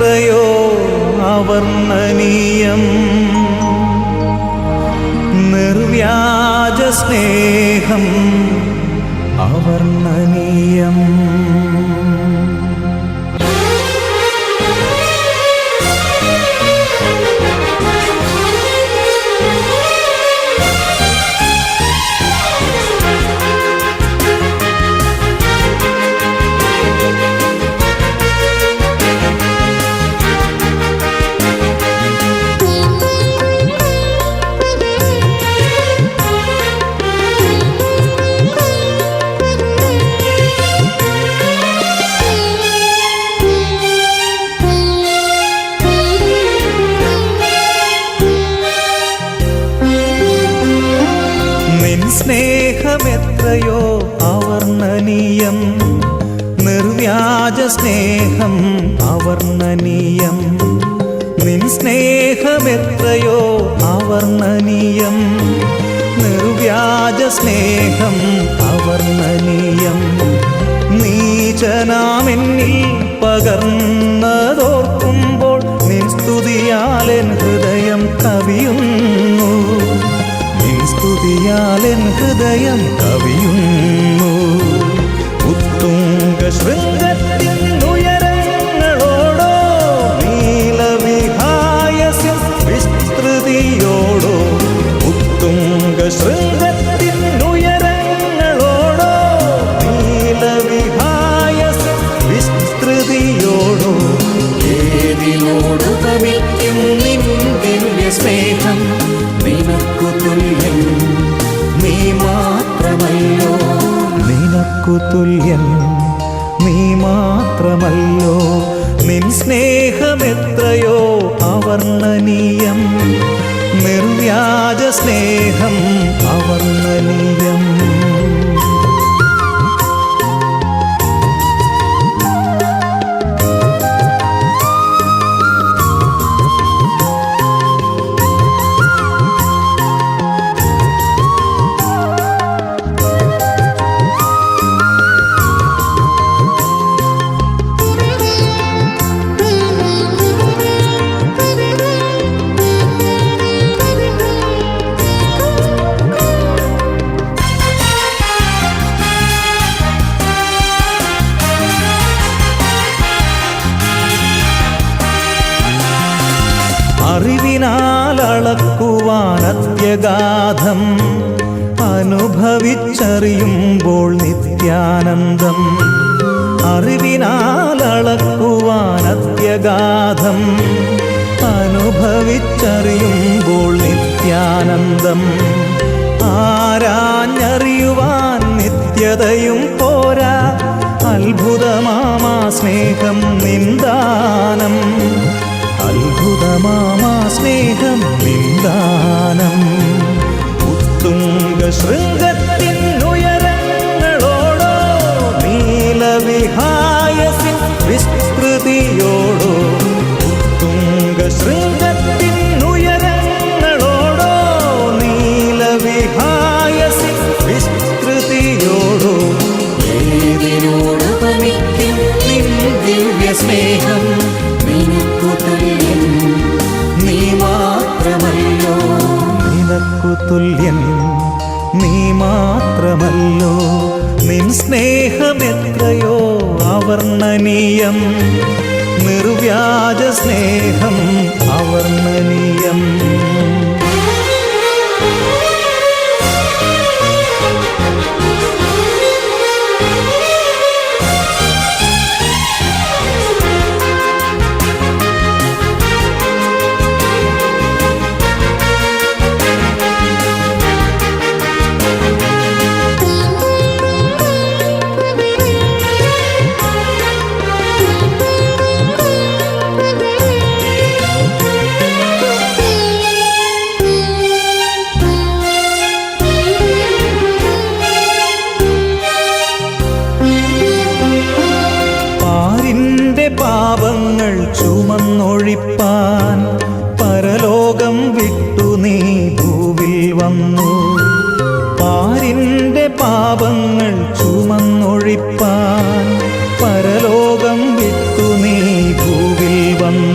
എത്രയോ അവർണ്ണനീയം നിർവ്യാജ സ്നേഹം അവർണ്ണനീയം. സ്നേഹമെത്രയോ അവർണ്ണനീയം നിർവ്യാജ സ്നേഹം അവർണ്ണനീയം. നിൻ സ്നേഹമെത്രയോ അവർണ്ണനീയം നിർവ്യാജ സ്നേഹം അവർണ്ണനീയം. നീചനാമെന്നിൽ പകർന്നതോർക്കുമ്പോൾ നിൻ സ്തുതിയാലെൻ ഹൃദയം കവിയുന്നു. സ്തുതിയാലെൻ ഹൃദയം കവിയുന്നു. ഉത്തുംഗ ശൃംഗത്തിൻ ഉയരങ്ങളോടോ നീലവിഹായസ്യം വിസ്തൃതിയോടോ. ഉത്തുംഗ ശൃംഗത്തിൻ ഉയരങ്ങളോടോ നീലവിഹായസ്യം വിസ്തൃതിയോടോ. ഏതിനോടു കവിക്കും നിൻ ദിവ്യ സ്നേഹം നിനക്കു തുല്യൻ നീ മാത്രമല്ലോ. നിനക്കു തുല്യൻ നീ മാത്രമല്ലോ. നിൻ സ്നേഹമെത്രയോ അവർണ്ണനീയം നിർവ്യാജ സ്നേഹം അവർണ്ണനീയം. അറിവിനാൽ അളക്കുവാൻ അത്യഗാധം അനുഭവിച്ചറിയുമ്പോൾ നിത്യാനന്ദം. അറിവിനാൽ അളക്കുവാൻ അത്യഗാധം അനുഭവിച്ചറിയുമ്പോൾ നിത്യാനന്ദം. ആരാഞ്ഞറിയുവാൻ നിത്യതയും പോരാ അത്ഭുതമാമാ സ്നേഹം നിന്ദാനം. അത്ഭുതമാമാ സ്നേഹം നിന്ദാനം. ഉത്തുംഗ ശൃംഗത്തിൻ ഉയരങ്ങളോടോ നീലവിഹായസിൻ വിസ്തൃതിയോടോ. ഉത്തുംഗ ശൃംഗത്തിൻ ഉയരങ്ങളോടോ നീലവിഹായസിൻ വിസ്തൃതിയോടോ. ഏതിനോട് പമിക്കും നിൻ ദിവ്യ സ്നേഹം നിനക്കു തുല്യൻ നീ മാത്രമല്ലോ. നിനക്കു തുല്യൻ നീ മാത്രമല്ലോ. നിൻ സ്നേഹമെത്രയോ അവർണ്ണനീയം നിർവ്യാജ സ്നേഹം അവർണ്ണനീയം. പാപങ്ങൾ ചുമന്നൊഴിപ്പാൻ പരലോകം വിട്ടു നീ ഭൂവിൽ വന്നു. പാരിൻ്റെ പാപങ്ങൾ ചുമന്നൊഴിപ്പാൻ പരലോകം വിട്ടു നീ ഭൂവിൽ വന്നു.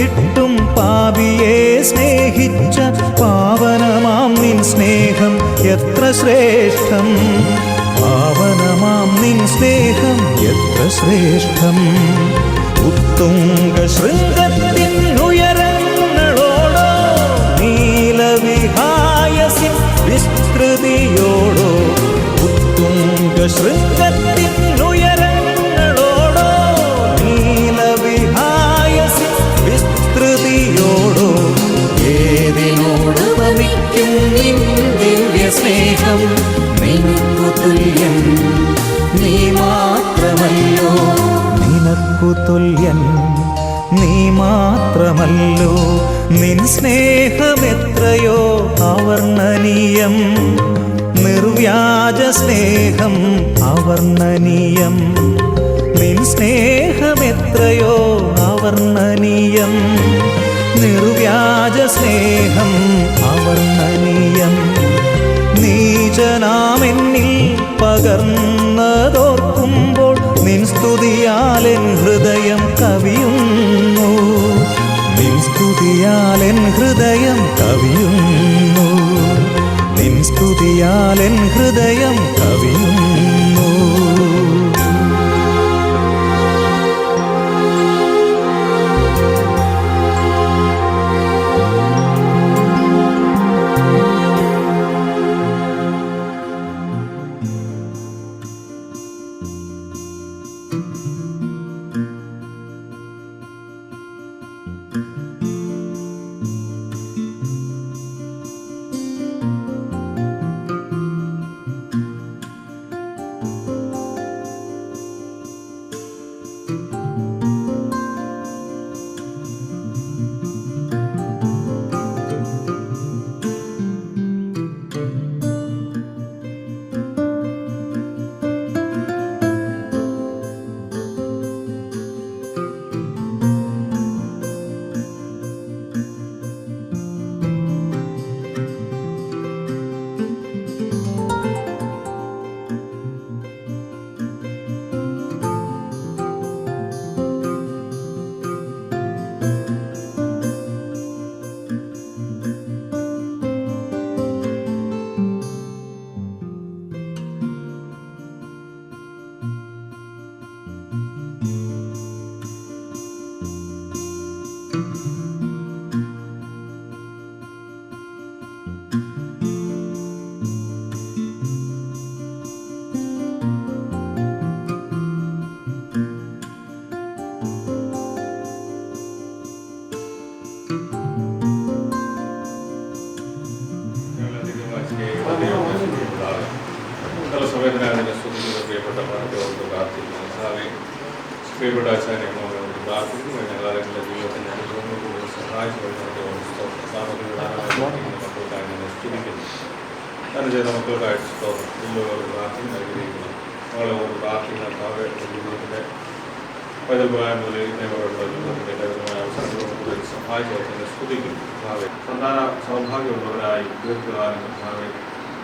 വിട്ടും പാപിയെ സ്നേഹിച്ച പാവനമാം നിൻ സ്നേഹം എത്ര ശ്രേഷ്ഠം. പാവനമാം നിൻ സ്നേഹം എത്ര ശ്രേഷ്ഠം. ഉത്തുംഗ ശൃംഗത്തിനുയരങ്ങളോടോ നീലവിഹായസിൻ വിസ്തൃതിയോടോ. ഉത്തുംഗ ശൃംഗത്തിനുയരങ്ങളോടോ നീലവിഹായസിൻ വിസ്തൃതിയോടോ. ഏതിനോട് ഉപമിക്കും നിൻ ദിവ്യ സ്നേഹം. നിനക്കു തുല്യൻ നീ മാത്രമല്ലോ. നിനക്കു തുല്യൻ നീ മാത്രമല്ലോ. നിൻ സ്നേഹമെത്രയോ അവർണ്ണനീയം. നിർവ്യാജ സ്നേഹം അവർണ്ണനീയം. നിൻ സ്നേഹമെത്രയോ അവർണ്ണനീയം. നിർവ്യാജ സ്നേഹം അവർണ്ണനീയം. നീചനാമെന്നിൽ പകർന്നതോർക്കുമ്പോൾ നിൻ സ്തുതിയാലെൻ ഹൃദയം കവിയുന്നു. നിൻ സ്തുതിയാലെൻ ഹൃദയം കവിയുന്നു. നിൻ സ്തുതിയാലെൻ ഹൃദയം കവിയുന്നു. പ്രിയപ്പെട്ട ആചാര്യങ്ങളോട് പ്രാർത്ഥിക്കുന്നു. ഞങ്ങളുടെ ജീവിതത്തിന് അനുഭവങ്ങൾ സഹായിച്ചുകൊണ്ട് സ്തുതിക്കുന്നു. അതിന് ചെയ്ത മക്കൾക്കായിട്ട് എല്ലാവരും പ്രാർത്ഥന നൽകിയിരിക്കുന്നു. ഞങ്ങളെ ഓരോ പ്രാർത്ഥന ജീവിതത്തിൻ്റെ പൈതൽപ്രായം മുതൽ ഇന്നേവരുടെ ജീവിതത്തിൻ്റെ കരുതമായ അവസരങ്ങളോട് സഹായിച്ചു സ്തുതിക്കുന്നു. സന്താന സൗഭാഗ്യമുള്ളവരായി ദീർഘകാലം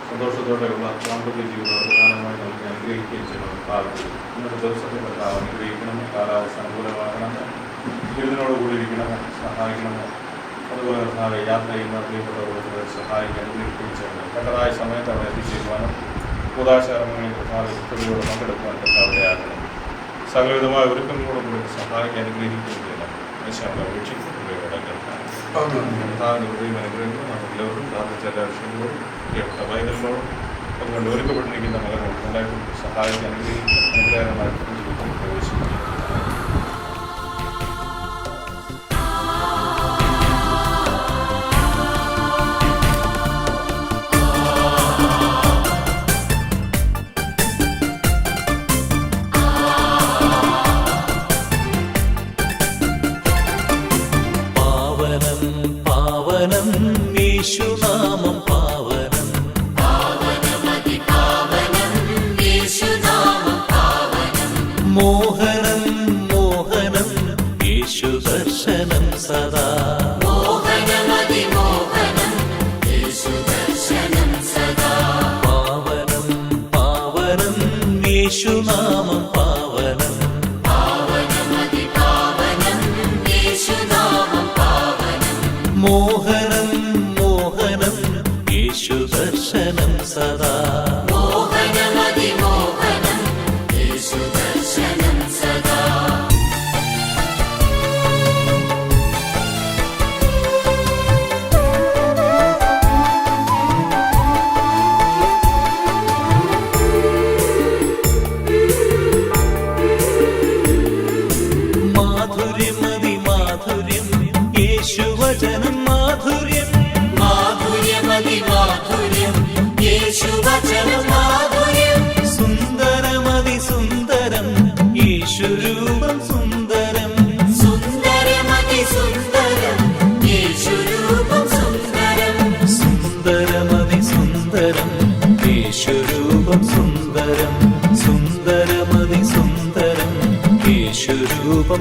സന്തോഷത്തോടെയുള്ള ദാമ്പത്യ ജീവിതം പ്രധാനമായി നമുക്ക് അനുഗ്രഹിക്കുകയും ചെയ്യണം. പ്രാർത്ഥിക്കുന്നു. ഇന്നത്തെ ദിവസത്തെ കർത്താവ് അനുഗ്രഹിക്കണമേ. കാലാവസ്ഥ അനുകൂലമാക്കണമേ. ജീവിതത്തിനോട് കൂടിയിരിക്കണമേ, സഹായിക്കണമേ. അതുപോലെ കർത്താവ് യാത്ര ചെയ്യുന്ന പ്രിയപ്പെട്ടവരുടെ സഹായിക്കാൻ അനുഗ്രഹിക്കുകയും ചെയ്യണം. കണ്ടതായ സമയത്ത് അവിടെ എത്തിച്ചേരുവാനും കൂതാശാരങ്ങളിൽ കർത്താവ് കുട്ടികളോട് പങ്കെടുക്കുവാൻ കർത്താവിടെ ആക്കണം. സകലവിധമായ ഒരുക്കങ്ങളോട് കൂടി സഹായിക്കാൻ അനുഗ്രഹിക്കുകയും ചെയ്യണം. വിശാല വീക്ഷിക്കുന്നവരുടെ കർത്താവിൻ്റെ ഹൃദയം അനുഗ്രഹിക്കുന്നു. നമ്മളെല്ലാവരും പ്രാർത്ഥിച്ച എല്ലാ വിഷയങ്ങളോടും പ്രിയപ്പെട്ട പൈതലിനോടും അതുകൊണ്ട് ഒരുക്കപ്പെട്ടിരിക്കുന്ന മകനോട് എല്ലാവർക്കും സഹായിക്കാൻ അനുഗ്രഹമായി ജീവിതത്തിൽ പ്രവേശിക്കുന്നു. യേശുനാമം പാവനം, മോഹനം മോഹനം യേശു ദർശനം സദാ. പാവനം പാവനം യേശുനാമം പാവനം, യേശുനാമം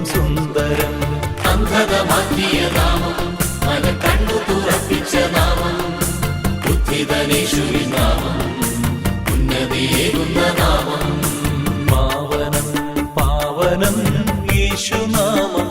രൂപം സുന്ദരം. അന്ധത മാറ്റിയ നാമം, മന കണ്ണു തുറപ്പിച്ച നാമം, ബുദ്ധിതനേശുവിൻ നാമം, ഉന്നതിയേകുന്ന നാമം. പാവനം പാവനം യേശുനാമം